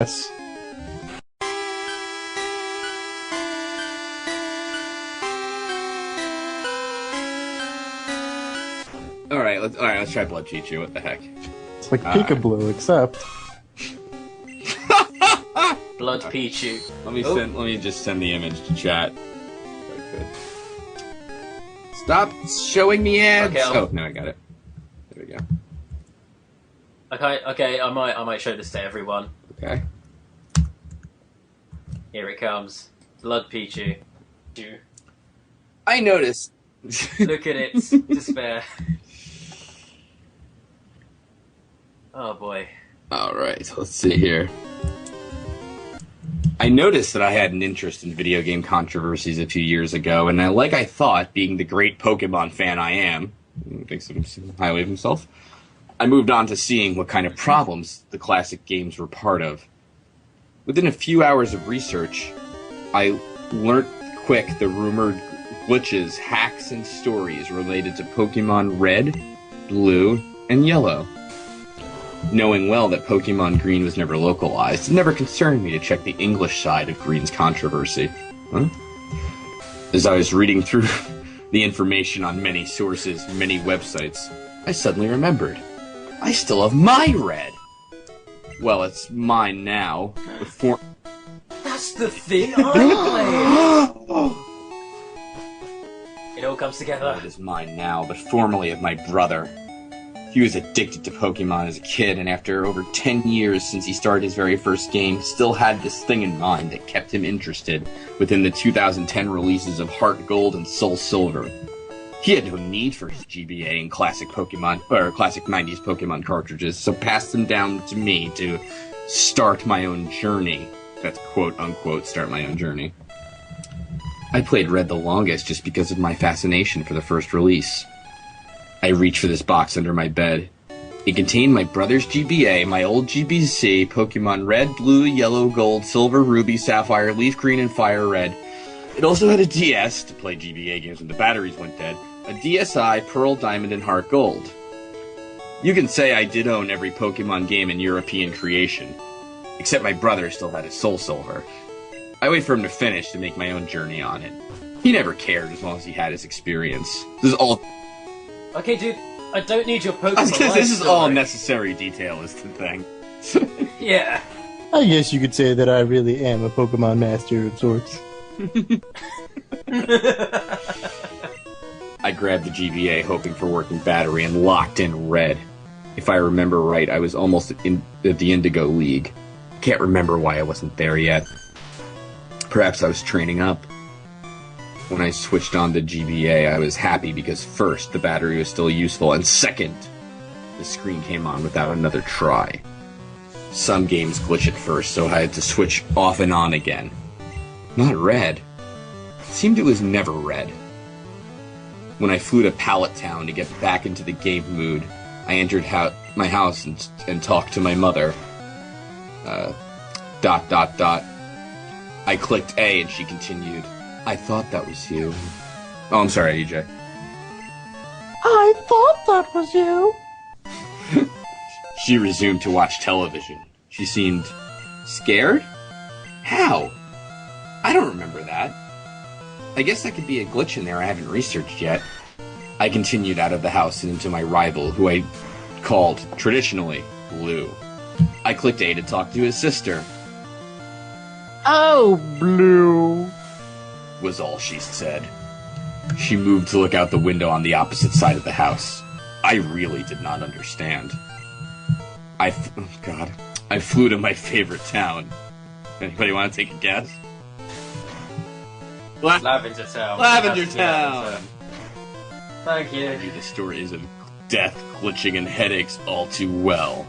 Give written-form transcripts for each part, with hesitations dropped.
Yes. Let's try Blood Pichu. What the heck? It's like Peekaboo, except Blood Pichu. Let me just send the image to chat. If I could. Stop showing me ads. Okay, oh no, I got it. There we go. Okay. I might show this to everyone. Okay. Here it comes. Blood Pichu. I noticed. Look at its despair. Oh boy. Alright, let's see here. I noticed that I had an interest in video game controversies a few years ago, and like I thought, being the great Pokemon fan I am, thinks highly of himself, I moved on to seeing what kind of problems the classic games were part of. Within a few hours of research, I learnt quick the rumored glitches, hacks, and stories related to Pokemon Red, Blue, and Yellow. Knowing well that Pokemon Green was never localized, it never concerned me to check the English side of Green's controversy. As I was reading through the information on many sources, many websites, I suddenly remembered. I still have my Red! Well, it's mine now. That's the thing I played! It all comes together. It is mine now, but formerly of my brother. He was addicted to Pokemon as a kid, and after over 10 years since he started his very first game, still had this thing in mind that kept him interested within the 2010 releases of Heart Gold and Soul Silver. He had no need for his GBA and classic 90s Pokemon cartridges, so passed them down to me to start my own journey. That's quote-unquote start my own journey. I played Red the longest just because of my fascination for the first release. I reached for this box under my bed. It contained my brother's GBA, my old GBC, Pokemon Red, Blue, Yellow, Gold, Silver, Ruby, Sapphire, Leaf Green, and Fire Red. It also had a DS to play GBA games when the batteries went dead, a DSi, Pearl, Diamond, and Heart Gold. You can say I did own every Pokemon game in European creation, except my brother still had his Soul Silver. I wait for him to finish to make my own journey on it. He never cared as long as he had his experience. This is all. Okay, dude, I don't need your Pokemon. This is all necessary detail, is the thing. Yeah. I guess you could say that I really am a Pokemon master of sorts. I grabbed the GBA, hoping for working battery, and locked in Red. If I remember right, I was almost in the Indigo League. Can't remember why I wasn't there yet. Perhaps I was training up. When I switched on the GBA, I was happy because first, the battery was still useful, and second, the screen came on without another try. Some games glitch at first, so I had to switch off and on again. Not Red. It seemed it was never Red. When I flew to Pallet Town to get back into the game mood, I entered my house and talked to my mother. ... I clicked A and she continued, I thought that was you. Oh, I'm sorry, EJ. I thought that was you. She resumed to watch television. She seemed scared? How? I don't remember that. I guess that could be a glitch in there I haven't researched yet. I continued out of the house and into my rival, who I called, traditionally, Blue. I clicked A to talk to his sister. Oh, Blue, was all she said. She moved to look out the window on the opposite side of the house. I really did not understand. I flew to my favorite town. Anybody want to take a guess? Lavender Town. Lavender Town! Thank you. I knew the stories of death, glitching, and headaches all too well.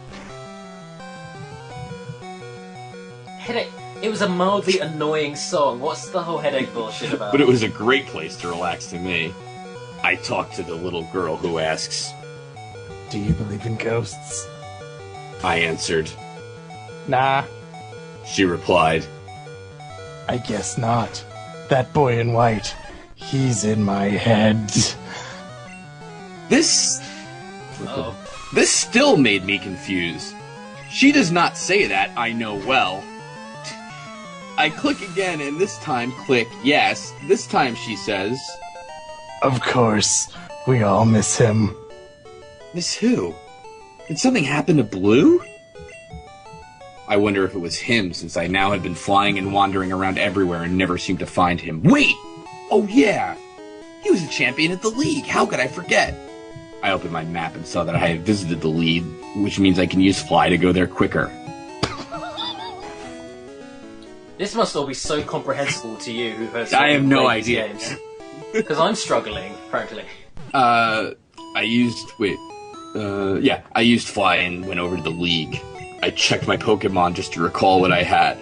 Headache. It was a mildly annoying song. What's the whole headache bullshit about? But it was a great place to relax to me. I talked to the little girl who asks, do you believe in ghosts? I answered. Nah. She replied, I guess not. That boy in white, he's in my head. This still made me confused. She does not say that, I know well. I click again, and this time click yes. This time she says, Of course, we all miss him. Miss who? Did something happen to Blue? I wonder if it was him, since I now had been flying and wandering around everywhere and never seemed to find him. Wait! Oh yeah! He was a champion at the league, how could I forget? I opened my map and saw that I had visited the league, which means I can use Fly to go there quicker. This must all be so comprehensible to you who has I have no played these idea. games. Because I'm struggling, frankly. I used Fly and went over to the league. I checked my Pokemon just to recall what I had.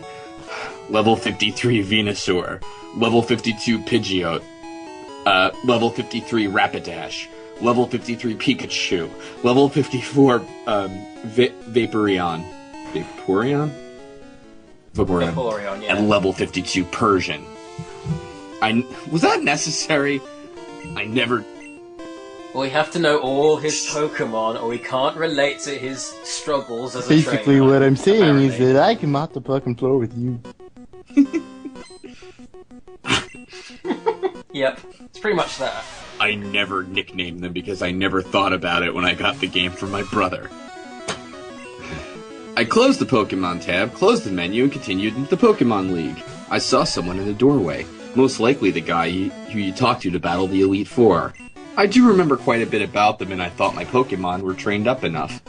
Level 53 Venusaur, level 52 Pidgeot, level 53 Rapidash, level 53 Pikachu, level 54 Vaporeon, Vaporeon, yeah. and level 52 Persian. Was that necessary? I never... We have to know all his Pokemon, or we can't relate to his struggles as a trainer. Basically, what I'm saying apparently. is that I can mop the fucking floor with you. Yep, it's pretty much that. I never nicknamed them because I never thought about it when I got the game from my brother. I closed the Pokemon tab, closed the menu, and continued into the Pokemon League. I saw someone in the doorway, most likely the guy who you talked to battle the Elite Four. I do remember quite a bit about them, and I thought my Pokemon were trained up enough.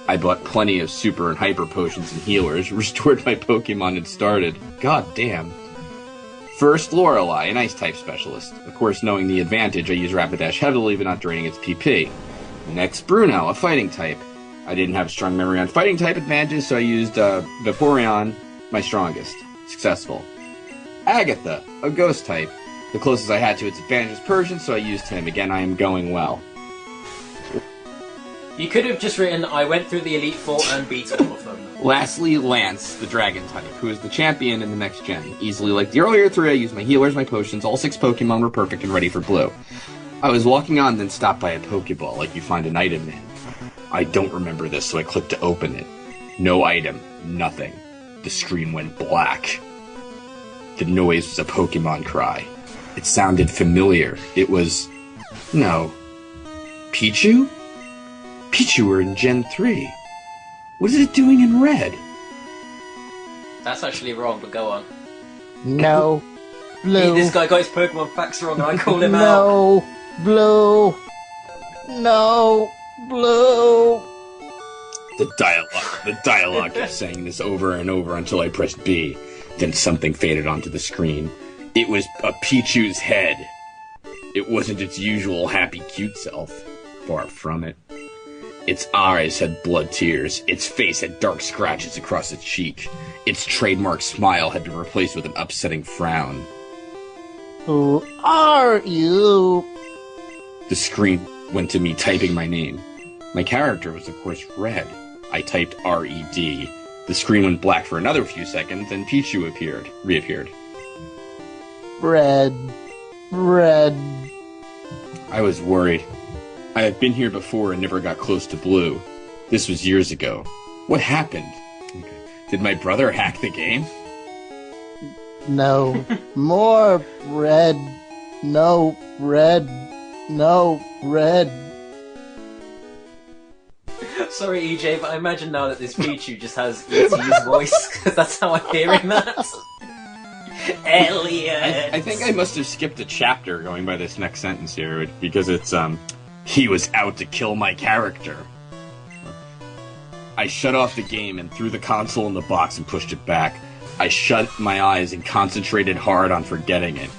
I bought plenty of Super and Hyper Potions and Healers, restored my Pokemon, and started. God damn. First, Lorelei, an Ice-type specialist. Of course, knowing the advantage, I use Rapidash heavily, but not draining its PP. Next, Bruno, a fighting type. I didn't have strong memory on fighting type advantages, so I used Vaporeon, my strongest. Successful. Agatha, a ghost type. The closest I had to its advantage was Persian, so I used him. Again, I am going well. You could have just written, I went through the Elite Four and beat all of them. Lastly, Lance, the dragon type, who is the champion in the next gen. Easily like the earlier three, I used my healers, my potions, all 6 Pokemon were perfect and ready for Blue. I was walking on, then stopped by a Pokeball, like you find an item in. I don't remember this, so I clicked to open it. No item. Nothing. The screen went black. The noise was a Pokemon cry. It sounded familiar. It was... No. Pichu? Pichu were in Gen 3. What is it doing in red? That's actually wrong, but go on. No. Blue. This guy got his Pokemon facts wrong and I call him out. No. Blue. No. Blue. The dialogue kept saying this over and over until I pressed B. Then something faded onto the screen. It was a Pichu's head. It wasn't its usual happy, cute self. Far from it. Its eyes had blood tears. Its face had dark scratches across its cheek. Its trademark smile had been replaced with an upsetting frown. Who are you? The screen went to me typing my name. My character was, of course, Red. I typed R-E-D. The screen went black for another few seconds, then Pichu reappeared. Red. I was worried. I had been here before and never got close to Blue. This was years ago. What happened? Did my brother hack the game? No. More red. No red. No red. Sorry, EJ, but I imagine now that this Pichu just has E.T.'s voice, because that's how I'm hearing that. Elliot! I think I must have skipped a chapter going by this next sentence here, because it's, he was out to kill my character. I shut off the game and threw the console in the box and pushed it back. I shut my eyes and concentrated hard on forgetting it.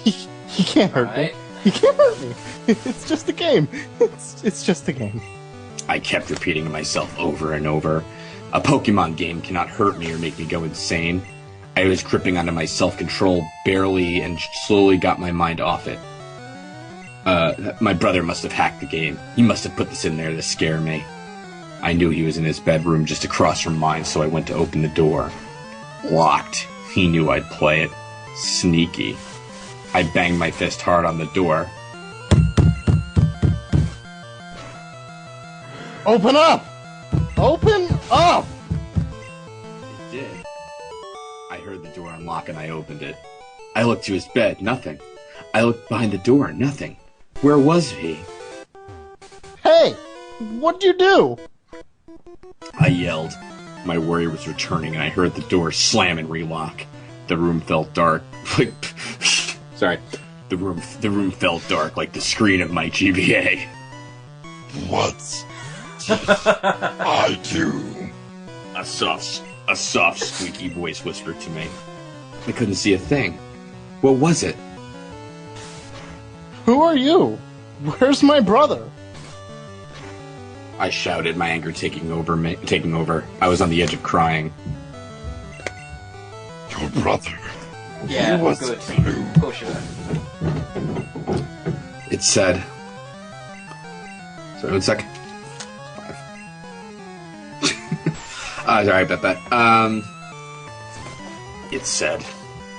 He can't hurt me. He can't hurt me. It's just a game. It's just a game. I kept repeating to myself over and over. A Pokemon game cannot hurt me or make me go insane. I was gripping onto my self-control barely and slowly got my mind off it. My brother must have hacked the game. He must have put this in there to scare me. I knew he was in his bedroom just across from mine, so I went to open the door. Locked. He knew I'd play it. Sneaky. I banged my fist hard on the door. Open up! Open up! It did. I heard the door unlock and I opened it. I looked to his bed, nothing. I looked behind the door, nothing. Where was he? Hey! What'd you do? I yelled. My worry was returning and I heard the door slam and relock. The room felt dark. Sorry. The room felt dark like the screen of my GBA. What did I do? A soft, squeaky voice whispered to me. I couldn't see a thing. What was it? Who are you? Where's my brother? I shouted, my anger taking over. I was on the edge of crying. Your brother. Yeah, He was good. blue. Of course you are. It said... Sorry, 1 second. 5. Sorry about that. It said...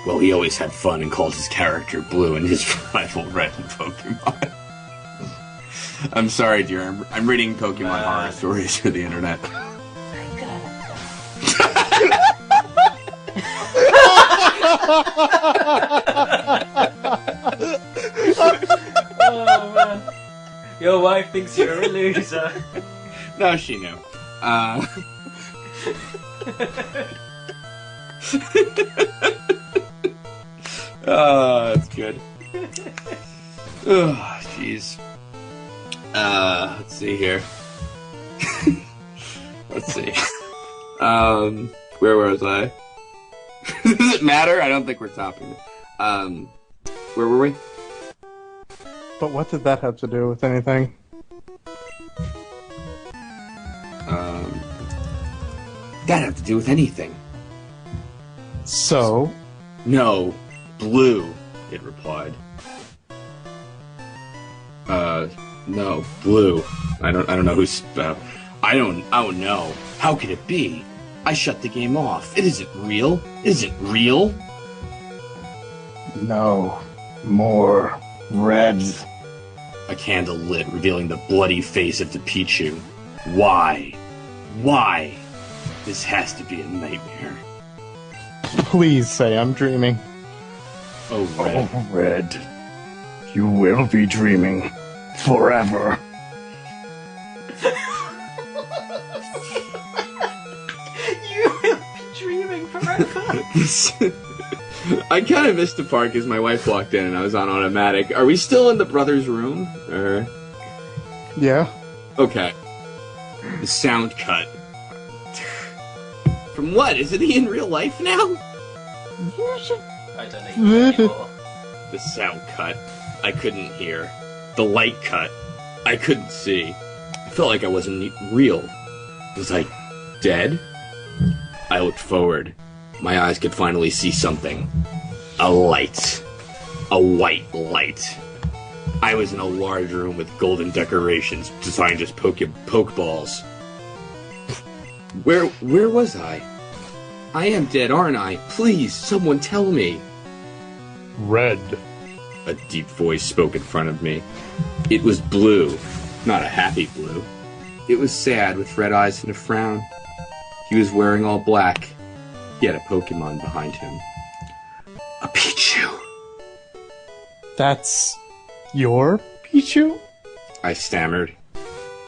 Well, he always had fun and called his character Blue and his rival Red in Pokemon. I'm sorry, dear. I'm reading Pokemon horror stories for the internet. Oh man, your wife thinks you're a loser. No, she knew. Oh, that's good. Oh, jeez. Let's see here. Let's see. Where was I? Does it matter? I don't think we're topping. Where were we? But what did that have to do with anything? That have to do with anything. So? No, Blue, it replied. No, Blue. I don't know who's, I don't know. How could it be? I shut the game off. It isn't real. Is it real? No. More red. A candle lit, revealing the bloody face of the Pichu. Why? Why? This has to be a nightmare. Please say I'm dreaming. Oh, Red. Oh, Red. You will be dreaming. Forever. You will be dreaming forever. I kind of missed the part because my wife walked in and I was on automatic. Are we still in the brother's room? Or... Yeah? Okay. The sound cut. From what? Isn't he in real life now? I don't know you anymore. The sound cut. I couldn't hear. The light cut. I couldn't see. I felt like I wasn't real. Was I dead? I looked forward. My eyes could finally see something. A light. A white light. I was in a large room with golden decorations designed as pokeballs. Where was I? I am dead, aren't I? Please, someone tell me. Red. A deep voice spoke in front of me. It was Blue, not a happy Blue. It was sad with red eyes and a frown. He was wearing all black. He had a Pokemon behind him. A Pichu. That's your Pichu? I stammered.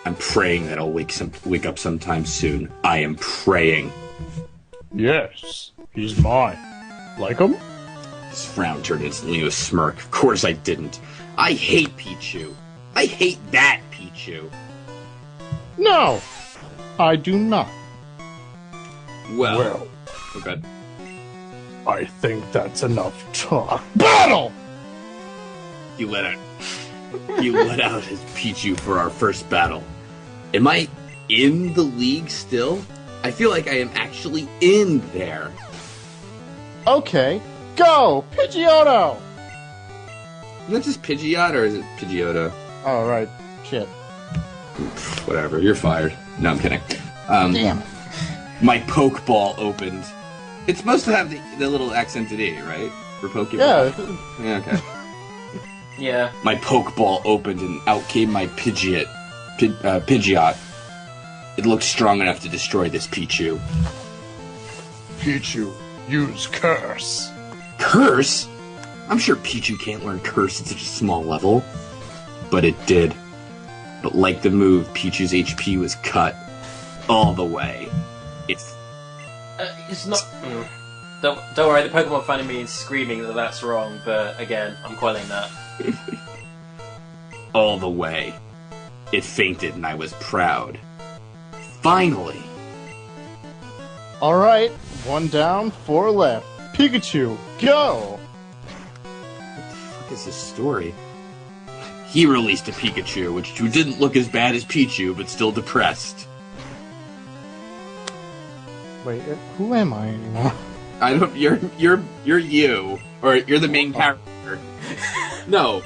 I'm praying that I'll wake up sometime soon. I am praying. Yes, he's mine. Like him? His frown turned instantly to a smirk. Of course I didn't. I hate Pichu. I hate that Pichu. No, I do not. Well, okay. I think that's enough talk. Battle! He let out his Pichu for our first battle. Am I in the league still? I feel like I am actually in there. Okay, go! Pidgeotto! Is that just Pidgeot or is it Pidgeotto? Oh, right. Shit. Whatever, you're fired. No, I'm kidding. Damn it. My Pokeball opened. It's supposed to have the little accented E, right? For Pokeball? Yeah. Yeah, okay. Yeah. My Pokeball opened and out came my Pidgeot. It looked strong enough to destroy this Pichu. Pichu, use curse. Curse? I'm sure Pichu can't learn curse at such a small level. But it did. But like the move, Pichu's HP was cut all the way. It's not... Don't worry, the Pokemon fan in me is screaming that that's wrong, but again, I'm quelling that. all the way. It fainted and I was proud. Finally! Alright, 1 down, 4 left. Pikachu, go! What the fuck is this story? He released a Pikachu, who didn't look as bad as Pichu, but still depressed. Wait, who am I anymore? I don't. You're you, or you're the main character. No.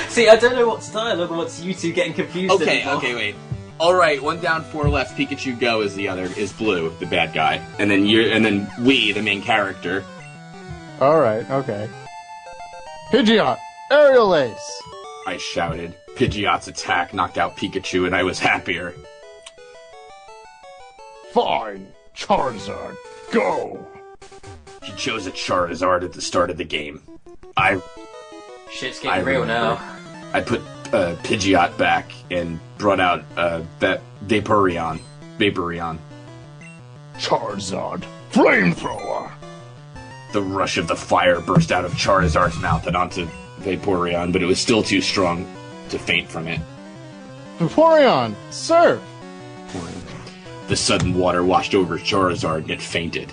See, I don't know what's dialogue and what's you two getting confused. Okay, anymore. okay, wait. All right, 1 down, 4 left. Pikachu go is Blue, the bad guy, and then we, the main character. Alright, okay. Pidgeot, Aerial Ace! I shouted. Pidgeot's attack knocked out Pikachu, and I was happier. Fine, Charizard, go! He chose a Charizard at the start of the game. Shit's getting real now. I put Pidgeot back and brought out that Vaporeon. Charizard, Flamethrower! The rush of the fire burst out of Charizard's mouth and onto Vaporeon, but it was still too strong to faint from it. Vaporeon, Surf! The sudden water washed over Charizard and it fainted.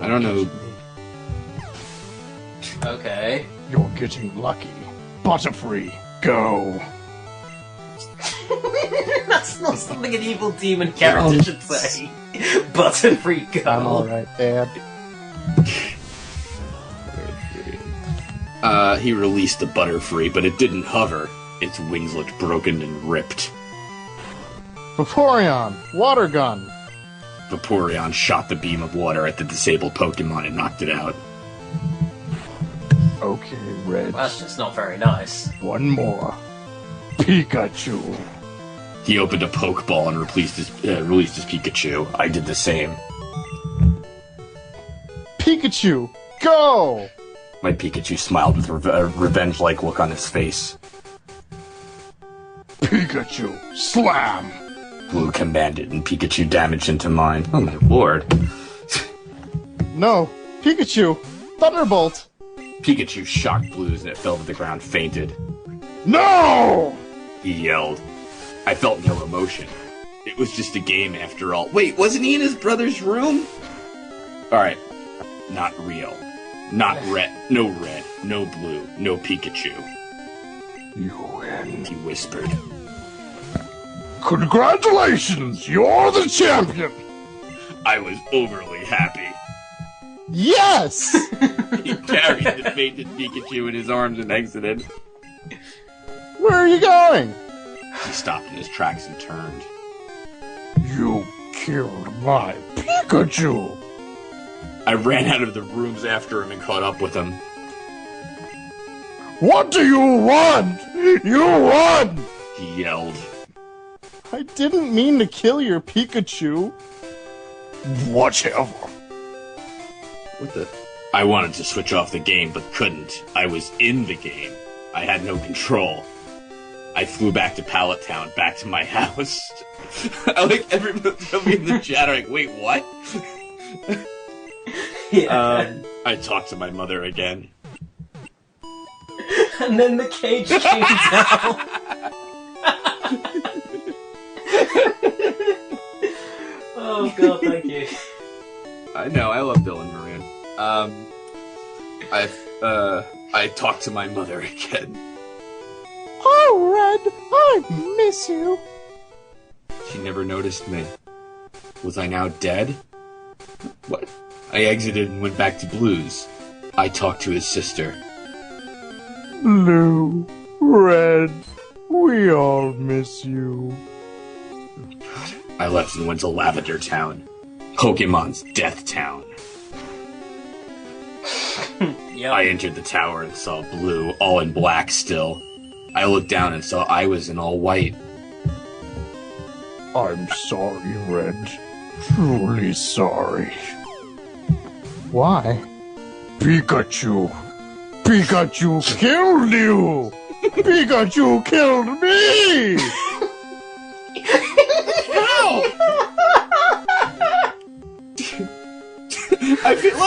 I don't know. Okay. You're getting lucky. Butterfree, go! That's not something an evil demon character should say. Butterfree go. I'm alright, Dad. He released the Butterfree, but it didn't hover. Its wings looked broken and ripped. Vaporeon, Water Gun! Vaporeon shot the beam of water at the disabled Pokemon and knocked it out. Okay, Red. Well, that's just not very nice. 1 more. Pikachu! He opened a Pokeball and released his Pikachu. I did the same. Pikachu, go! My Pikachu smiled with a revenge-like look on his face. Pikachu, slam! Blue commanded, and Pikachu damaged into mine. Oh my lord. No, Pikachu, Thunderbolt! Pikachu shocked Blue's and it fell to the ground, fainted. No! He yelled. I felt no emotion. It was just a game after all. Wait, wasn't he in his brother's room? Alright. Not real. Not red. No red. No blue. No Pikachu. You win. He whispered. Congratulations, you're the champion! I was overly happy. Yes! He carried the fainted Pikachu in his arms and exited. Where are you going? He stopped in his tracks and turned. You killed my Pikachu! I ran out of the rooms after him and caught up with him. What do you want? You won! He yelled. I didn't mean to kill your Pikachu. Whatever. What the? I wanted to switch off the game, but couldn't. I was in the game. I had no control. I flew back to Pallet Town, back to my house. I like everybody in the chat are like, wait, what? Yeah. I talked to my mother again. And then the cage came down. Oh god, thank you. I know, I love Dylan Maroon. I talked to my mother again. Oh, Red, I miss you. She never noticed me. Was I now dead? What? I exited and went back to Blue's. I talked to his sister. Blue, Red, we all miss you. I left and went to Lavender Town. Pokemon's Death Town. Yep. I entered the tower and saw Blue, all in black still. I looked down and saw I was in all white. I'm sorry, Red. Truly sorry. Why? Pikachu! Pikachu killed you! Pikachu killed me! How? I feel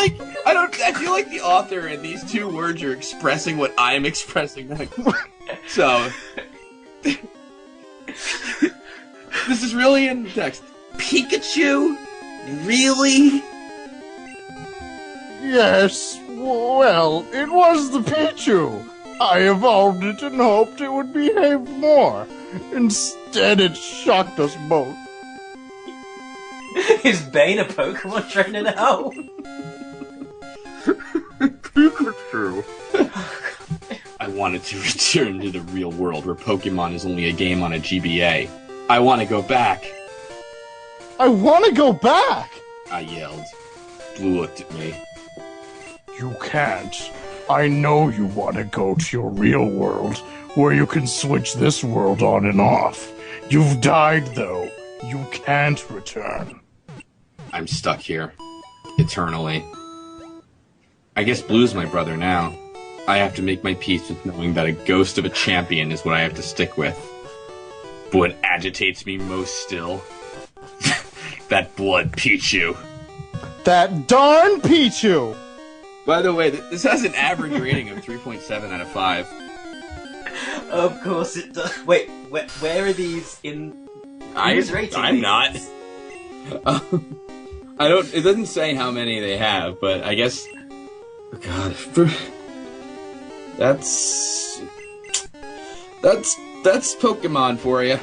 like the author and these two words are expressing what I'm expressing. So this is really in the text. Pikachu? Really? Yes, well, it was the Pichu. I evolved it and hoped it would behave more. Instead, it shocked us both. Is Bane a Pokemon trainer now? Pikachu. I wanted to return to the real world where Pokemon is only a game on a GBA. I want to go back. I want to go back! I yelled. Blue looked at me. You can't. I know you want to go to your real world, where you can switch this world on and off. You've died, though. You can't return. I'm stuck here. Eternally. I guess Blue's my brother now. I have to make my peace with knowing that a ghost of a champion is what I have to stick with. But what agitates me most still? That blood Pichu. That darn Pichu! By the way, this has an average rating of 3.7 out of 5. Of course it does. Wait, where are these in... Who's rating I'm these? not. I don't. It doesn't say how many they have, but I guess. God, that's Pokemon for you.